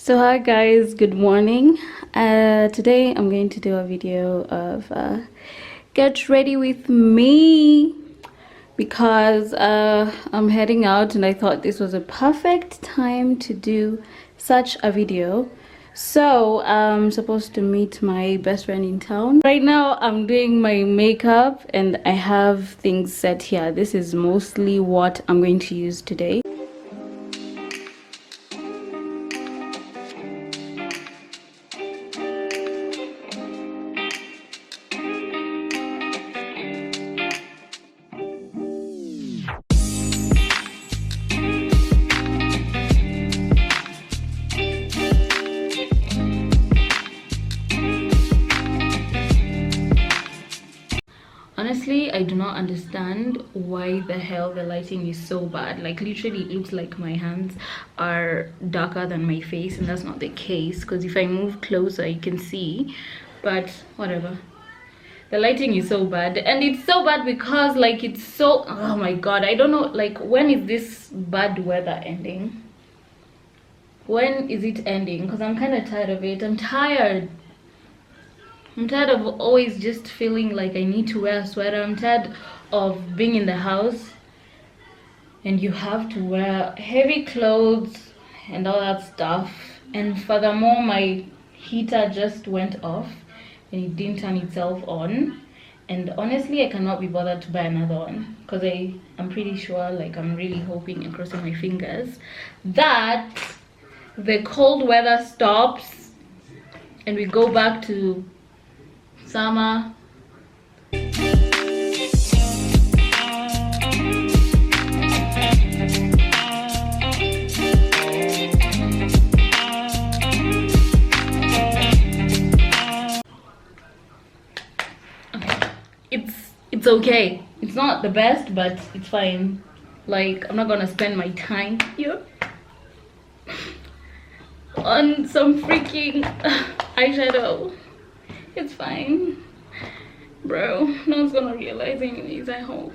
So hi guys, good morning. Today I'm going to do a video of get ready with me because I'm heading out and I thought this was a perfect time to do such a video. So I'm supposed to meet my best friend in town. Right now I'm doing my makeup and I have things set here. This is mostly what I'm going to use today. Honestly, I do not understand why the hell the lighting is so bad. Like literally it looks like my hands are darker than my face, and that's not the case because if I move closer you can see, but whatever. The lighting is so bad, and it's so bad because like it's so, oh my god, I don't know, like when is this bad weather ending? When is it ending? Because I'm kind of tired of it. I'm tired of always just feeling like I need to wear a sweater. I'm tired of being in the house and you have to wear heavy clothes and all that stuff. And furthermore, my heater just went off and it didn't turn itself on. And honestly, I cannot be bothered to buy another one because I'm pretty sure, like I'm really hoping and crossing my fingers that the cold weather stops and we go back to summer. It's okay. It's not the best, but it's fine. Like I'm not gonna spend my time here on some freaking eyeshadow. It's fine, bro. No one's gonna realize anyways, I hope.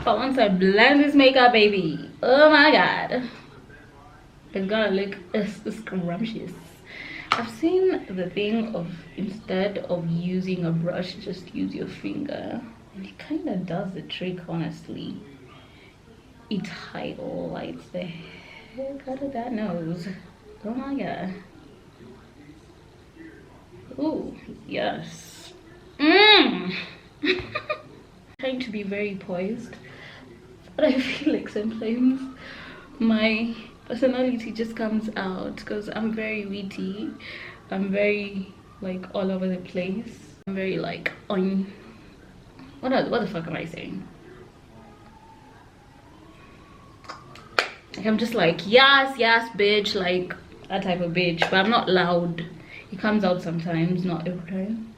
But once I blend this makeup, baby, oh my god, it's gonna look scrumptious. I've seen the thing of instead of using a brush, just use your finger, and it kind of does the trick, honestly. It highlights the heck out of that nose. Oh my god. Oh yes. Trying to be very poised, but I feel like sometimes my personality just comes out because I'm very witty. I'm very like all over the place. I'm very like on what the fuck am I saying? Like I'm just like yes bitch, like that type of bitch, but I'm not loud. It comes out sometimes, not every time.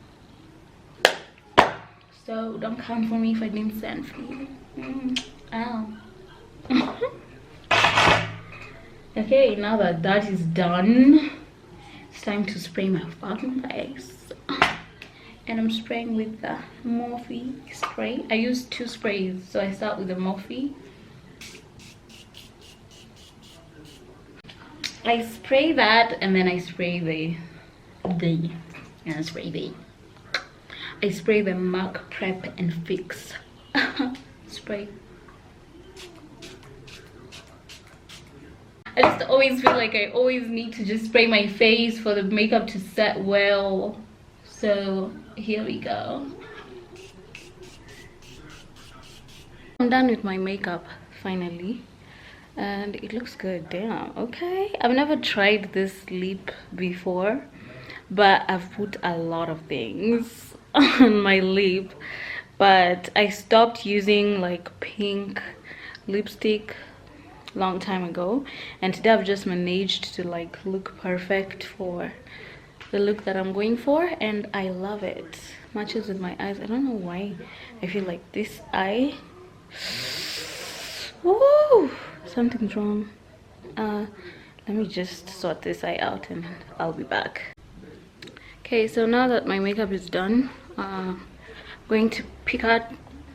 So don't come for me if I didn't stand for you. Ow. Okay, now that that is done, it's time to spray my fucking face. And I'm spraying with the Morphe spray. I use two sprays, so I start with the Morphe. I spray that and then I spray I spray the MAC Prep and Fix spray. I just always feel like I always need to just spray my face for the makeup to set well. So here we go. I'm done with my makeup finally. And it looks good. Damn. Okay, I've never tried this lip before, but I've put a lot of things on my lip, but I stopped using like pink lipstick long time ago, and today I've just managed to like look perfect for the look that I'm going for, and I love it. Matches with my eyes. I don't know why I feel like this eye, woo, something's wrong. Let me just sort this eye out and I'll be back. Okay, so now that my makeup is done, I'm going to pick out,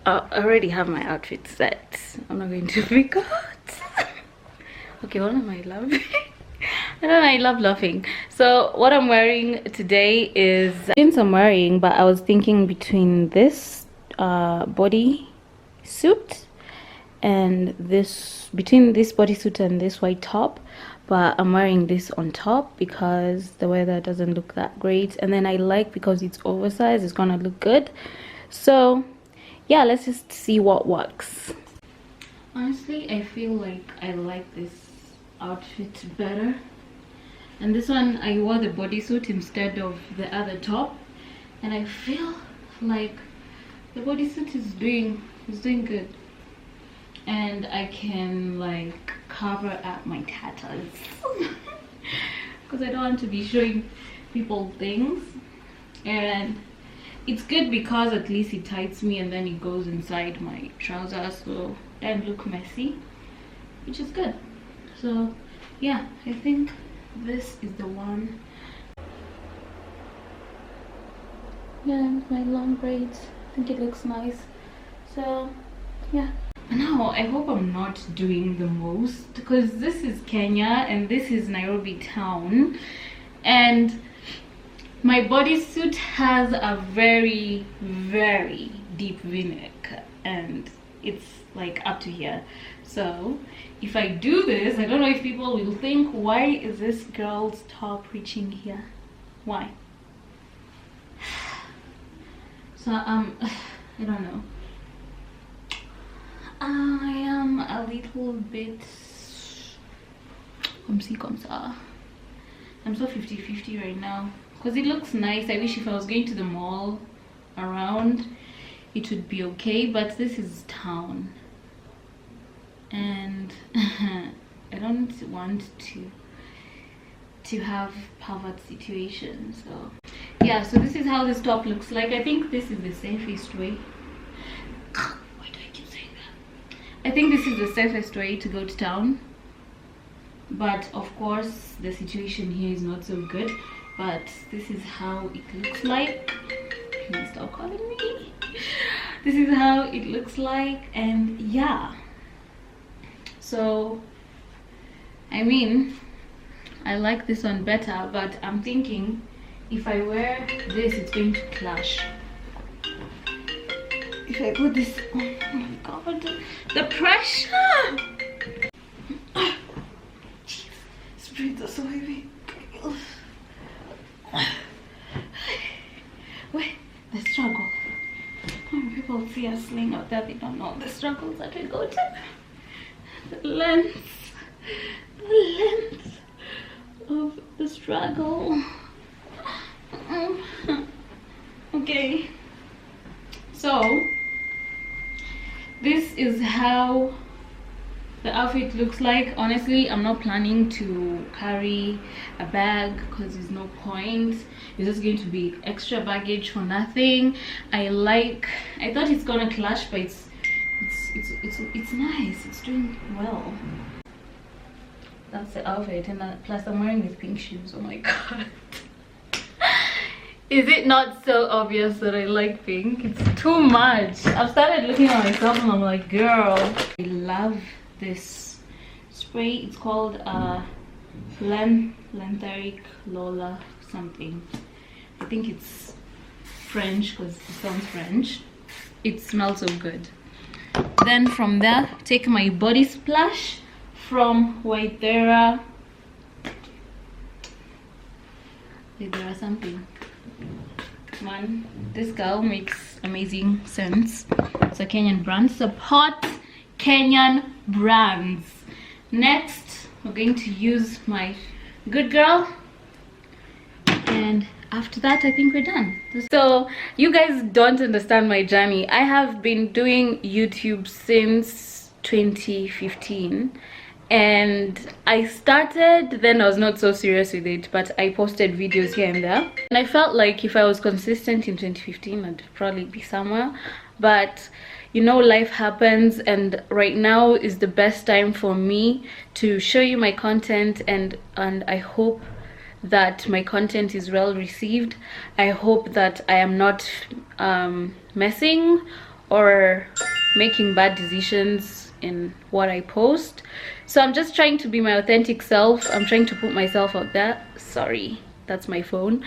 I already have my outfit set. I'm not going to pick out. Okay, what am I loving? I don't know, I love laughing. So what I'm wearing today is jeans I'm wearing, but I was thinking between this body suit and this, between this bodysuit and this white top, but I'm wearing this on top because the weather doesn't look that great, and then I like, because it's oversized, it's gonna look good. So yeah, let's just see what works. Honestly, I feel like I like this outfit better, and this one I wore the bodysuit instead of the other top, and I feel like the bodysuit is doing good, and I can like cover up my tatters because I don't want to be showing people things. And it's good because at least it tightens me and then it goes inside my trousers, so it doesn't look messy, which is good. So yeah, I think this is the one. Yeah, with my long braids, I think it looks nice. So yeah. Now I hope I'm not doing the most, because this is Kenya and this is Nairobi town, and my bodysuit has a very deep v-neck and it's like up to here. So if I do this, I don't know if people will think, why is this girl's top reaching here? Why? So I don't know, I am a little bit I'm so 50-50 right now, because it looks nice. I wish if I was going to the mall around it would be okay, but this is town and I don't want to have pervert situations. So yeah, so this is how this top looks like. I think this is the safest way. Why do I keep saying that? I think this is the safest way to go to town, but of course the situation here is not so good, but this is how it looks like. Please stop calling me. This is how it looks like, and yeah, so I mean, I like this one better, but I'm thinking if I wear this it's going to clash. If I put this, oh my god, the pressure. Jeez, springs are so heavy. Wait, the struggle. When people see us sling out there, they don't know the struggles that we go to. The length of the struggle. Okay, so this is how the outfit looks like. Honestly, I'm not planning to carry a bag because there's no point. It's just going to be extra baggage for nothing. I thought it's gonna clash, but it's nice. It's doing well. That's the outfit, and plus I'm wearing these pink shoes. Oh my god. Is it not so obvious that I like pink? It's too much. I've started looking at myself and I'm like, girl. I love this spray. It's called Lentheric Lola something. I think it's French because it sounds French. It smells so good. Then from there, take my body splash from Whitera something. Man, this girl makes amazing sense. It's a Kenyan brand. Support Kenyan brands. Next, we're going to use my Good Girl, and after that I think we're done. So you guys don't understand my journey. I have been doing YouTube since 2015, and I started then. I was not so serious with it, but I posted videos here and there, and I felt like if I was consistent in 2015 I'd probably be somewhere. But you know, life happens, and right now is the best time for me to show you my content, and I hope that my content is well received. I hope that I am not messing or making bad decisions in what I post. So I'm just trying to be my authentic self. I'm trying to put myself out there. Sorry, that's my phone.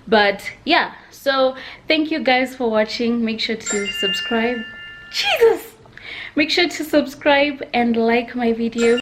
But yeah, so thank you guys for watching. Make sure to subscribe. Jesus, make sure to subscribe and like my video.